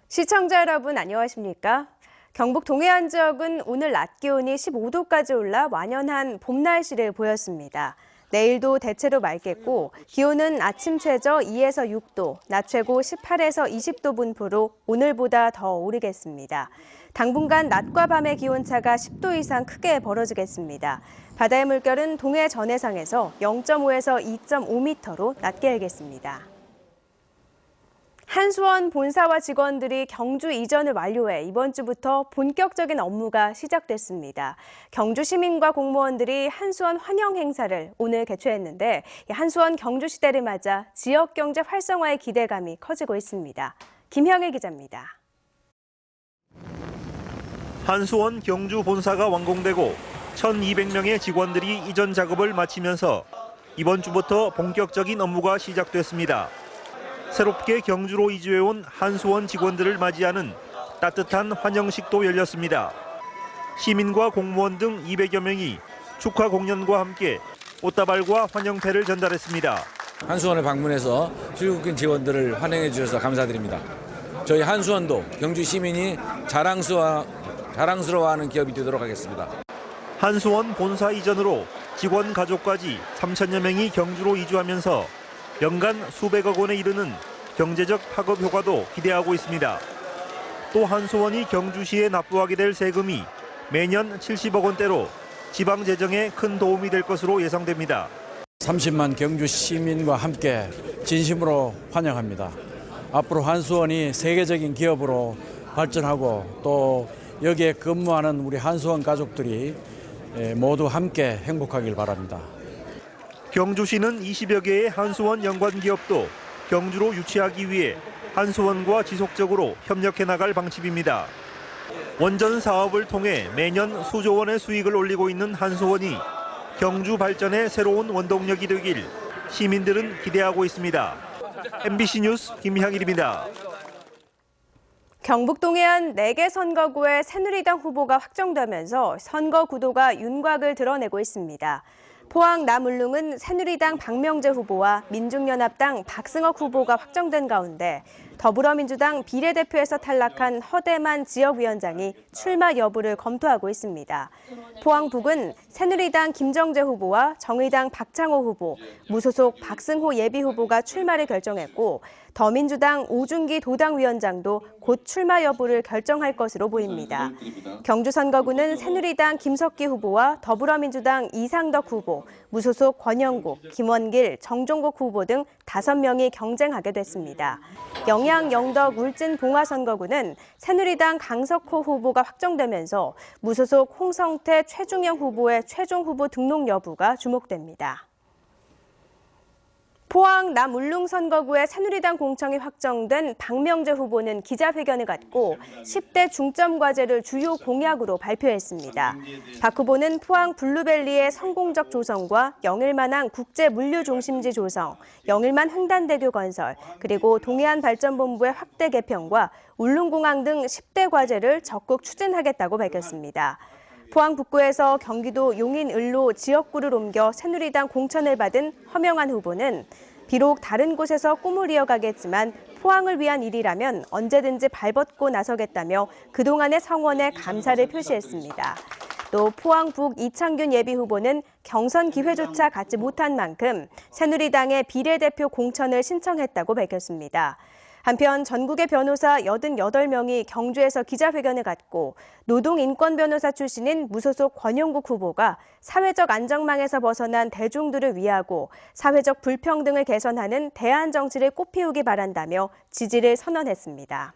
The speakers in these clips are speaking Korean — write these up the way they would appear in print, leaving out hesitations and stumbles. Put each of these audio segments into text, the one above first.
시청자 여러분 안녕하십니까? 경북 동해안 지역은 오늘 낮 기온이 15도까지 올라 완연한 봄 날씨를 보였습니다. 내일도 대체로 맑겠고 기온은 아침 최저 2에서 6도, 낮 최고 18에서 20도 분포로 오늘보다 더 오르겠습니다. 당분간 낮과 밤의 기온차가 10도 이상 크게 벌어지겠습니다. 바다의 물결은 동해 전해상에서 0.5에서 2.5m로 낮게 일겠습니다. 한수원 본사와 직원들이 경주 이전을 완료해 이번 주부터 본격적인 업무가 시작됐습니다. 경주 시민과 공무원들이 한수원 환영 행사를 오늘 개최했는데 한수원 경주 시대를 맞아 지역 경제 활성화의 기대감이 커지고 있습니다. 김형일 기자입니다. 한수원 경주 본사가 완공되고 1,200명의 직원들이 이전 작업을 마치면서 이번 주부터 본격적인 업무가 시작됐습니다. 새롭게 경주로 이주해온 한수원 직원들을 맞이하는 따뜻한 환영식도 열렸습니다. 시민과 공무원 등 200여 명이 축하 공연과 함께 꽃다발과 환영패를 전달했습니다. 한수원을 방문해서 출국인 직원들을 환영해 주셔서 감사드립니다. 저희 한수원도 경주 시민이 자랑스러워하는 기업이 되도록 하겠습니다. 한수원 본사 이전으로 직원 가족까지 3천여 명이 경주로 이주하면서 연간 수백억 원에 이르는 경제적 파급 효과도 기대하고 있습니다. 또 한수원이 경주시에 납부하게 될 세금이 매년 70억 원대로 지방 재정에 큰 도움이 될 것으로 예상됩니다. 30만 경주 시민과 함께 진심으로 환영합니다. 앞으로 한수원이 세계적인 기업으로 발전하고 또 여기에 근무하는 우리 한수원 가족들이 모두 함께 행복하길 바랍니다. 경주시는 20여 개의 한수원 연관 기업도 경주로 유치하기 위해 한수원과 지속적으로 협력해 나갈 방침입니다. 원전 사업을 통해 매년 수조 원의 수익을 올리고 있는 한수원이 경주 발전의 새로운 원동력이 되길 시민들은 기대하고 있습니다. MBC 뉴스 김향일입니다. 경북 동해안 4개 선거구의 새누리당 후보가 확정되면서 선거 구도가 윤곽을 드러내고 있습니다. 포항 남울릉은 새누리당 박명재 후보와 민중연합당 박승억 후보가 확정된 가운데 더불어민주당 비례대표에서 탈락한 허대만 지역위원장이 출마 여부를 검토하고 있습니다. 포항 북은 새누리당 김정재 후보와 정의당 박창호 후보, 무소속 박승호 예비후보가 출마를 결정했고 더민주당 오준기 도당위원장도 곧 출마 여부를 결정할 것으로 보입니다. 경주 선거구는 새누리당 김석기 후보와 더불어민주당 이상덕 후보, 무소속 권영국, 김원길, 정종국 후보 등 5명이 경쟁하게 됐습니다. 영양, 영덕, 울진, 봉화 선거구는 새누리당 강석호 후보가 확정되면서 무소속 홍성태, 최중영 후보의 최종 후보 등록 여부가 주목됩니다. 포항 남울릉 선거구의 새누리당 공천이 확정된 박명재 후보는 기자회견을 갖고 10대 중점 과제를 주요 공약으로 발표했습니다. 박 후보는 포항 블루밸리의 성공적 조성과 영일만항 국제물류중심지 조성, 영일만 횡단대교 건설, 그리고 동해안발전본부의 확대 개편과 울릉공항 등 10대 과제를 적극 추진하겠다고 밝혔습니다. 포항 북구에서 경기도 용인 을로 지역구를 옮겨 새누리당 공천을 받은 허명한 후보는 비록 다른 곳에서 꿈을 이어가겠지만 포항을 위한 일이라면 언제든지 발벗고 나서겠다며 그동안의 성원에 감사를 표시했습니다. 또 포항 북 이창균 예비후보는 경선 기회조차 갖지 못한 만큼 새누리당의 비례대표 공천을 신청했다고 밝혔습니다. 한편 전국의 변호사 88명이 경주에서 기자회견을 갖고 노동인권변호사 출신인 무소속 권영국 후보가 사회적 안정망에서 벗어난 대중들을 위하고 사회적 불평등을 개선하는 대안 정치를 꽃피우기 바란다며 지지를 선언했습니다.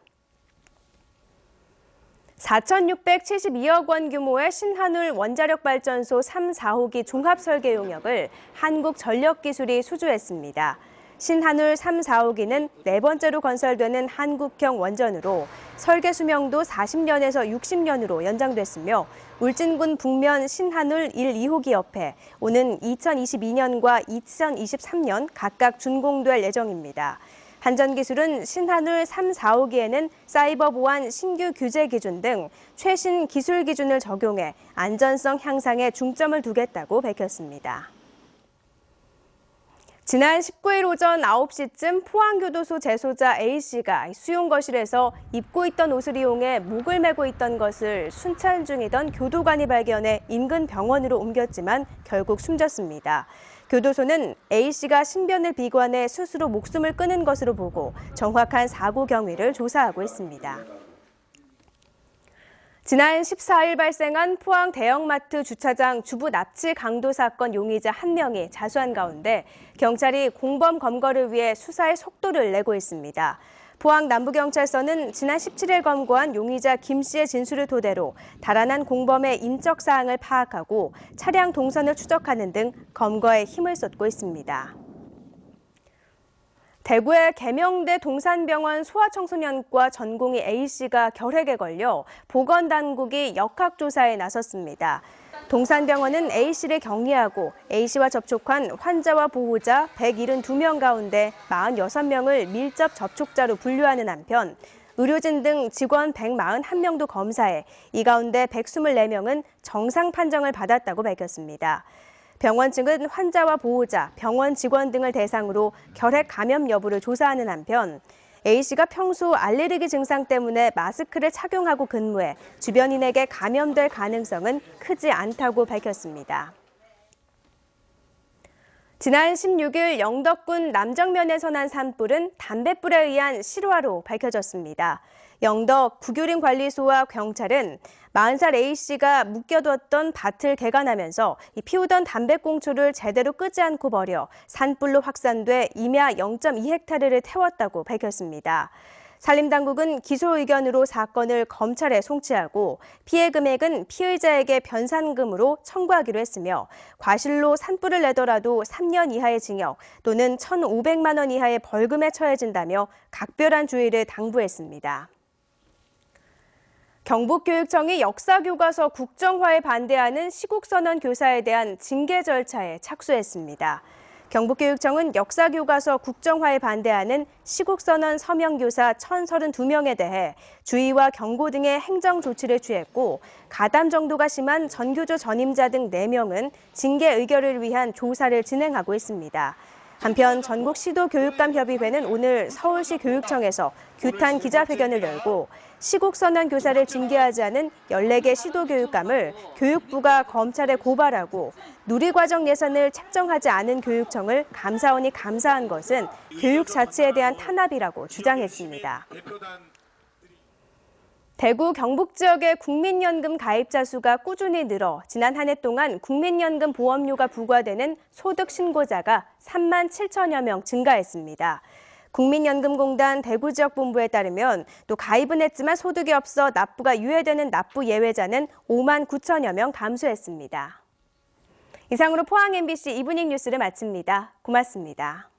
4,672억 원 규모의 신한울 원자력발전소 3, 4호기 종합설계 용역을 한국전력기술이 수주했습니다. 신한울 3, 4호기는 4번째로 건설되는 한국형 원전으로 설계 수명도 40년에서 60년으로 연장됐으며 울진군 북면 신한울 1, 2호기 옆에 오는 2022년과 2023년 각각 준공될 예정입니다. 한전기술은 신한울 3, 4호기에는 사이버 보안 신규 규제 기준 등 최신 기술 기준을 적용해 안전성 향상에 중점을 두겠다고 밝혔습니다. 지난 19일 오전 9시쯤 포항교도소 재소자 A씨가 수용거실에서 입고 있던 옷을 이용해 목을 메고 있던 것을 순찰 중이던 교도관이 발견해 인근 병원으로 옮겼지만 결국 숨졌습니다. 교도소는 A씨가 신변을 비관해 스스로 목숨을 끊은 것으로 보고 정확한 사고 경위를 조사하고 있습니다. 지난 14일 발생한 포항 대형마트 주차장 주부 납치 강도 사건 용의자 1명이 자수한 가운데 경찰이 공범 검거를 위해 수사의 속도를 내고 있습니다. 포항 남부경찰서는 지난 17일 검거한 용의자 김 씨의 진술을 토대로 달아난 공범의 인적 사항을 파악하고 차량 동선을 추적하는 등 검거에 힘을 쏟고 있습니다. 대구의 계명대 동산병원 소아청소년과 전공의 A씨가 결핵에 걸려 보건당국이 역학조사에 나섰습니다. 동산병원은 A씨를 격리하고 A씨와 접촉한 환자와 보호자 172명 가운데 46명을 밀접 접촉자로 분류하는 한편 의료진 등 직원 141명도 검사해 이 가운데 124명은 정상 판정을 받았다고 밝혔습니다. 병원 측은 환자와 보호자, 병원 직원 등을 대상으로 결핵 감염 여부를 조사하는 한편 A씨가 평소 알레르기 증상 때문에 마스크를 착용하고 근무해 주변인에게 감염될 가능성은 크지 않다고 밝혔습니다. 지난 16일 영덕군 남정면에서 난 산불은 담뱃불에 의한 실화로 밝혀졌습니다. 영덕 구규림 관리소와 경찰은 40살 A씨가 묶여뒀던 밭을 개간하면서 피우던 담배꽁초를 제대로 끄지 않고 버려 산불로 확산돼 임야 0.2헥타르를 태웠다고 밝혔습니다. 산림당국은 기소 의견으로 사건을 검찰에 송치하고 피해 금액은 피의자에게 변산금으로 청구하기로 했으며 과실로 산불을 내더라도 3년 이하의 징역 또는 1,500만 원 이하의 벌금에 처해진다며 각별한 주의를 당부했습니다. 경북교육청이 역사교과서 국정화에 반대하는 시국선언 교사에 대한 징계 절차에 착수했습니다. 경북교육청은 역사교과서 국정화에 반대하는 시국선언 서명교사 1,032명에 대해 주의와 경고 등의 행정 조치를 취했고 가담 정도가 심한 전교조 전임자 등 4명은 징계 의결을 위한 조사를 진행하고 있습니다. 한편 전국시도교육감협의회는 오늘 서울시 교육청에서 규탄 기자회견을 열고 시국선언 교사를 징계하지 않은 14개 시도교육감을 교육부가 검찰에 고발하고 누리과정 예산을 책정하지 않은 교육청을 감사원이 감사한 것은 교육 자체에 대한 탄압이라고 주장했습니다. 대구 경북 지역의 국민연금 가입자 수가 꾸준히 늘어 지난 한 해 동안 국민연금 보험료가 부과되는 소득 신고자가 3만 7천여 명 증가했습니다. 국민연금공단 대구지역본부에 따르면 또 가입은 했지만 소득이 없어 납부가 유예되는 납부 예외자는 5만 9천여 명 감소했습니다. 이상으로 포항 MBC 이브닝 뉴스를 마칩니다. 고맙습니다.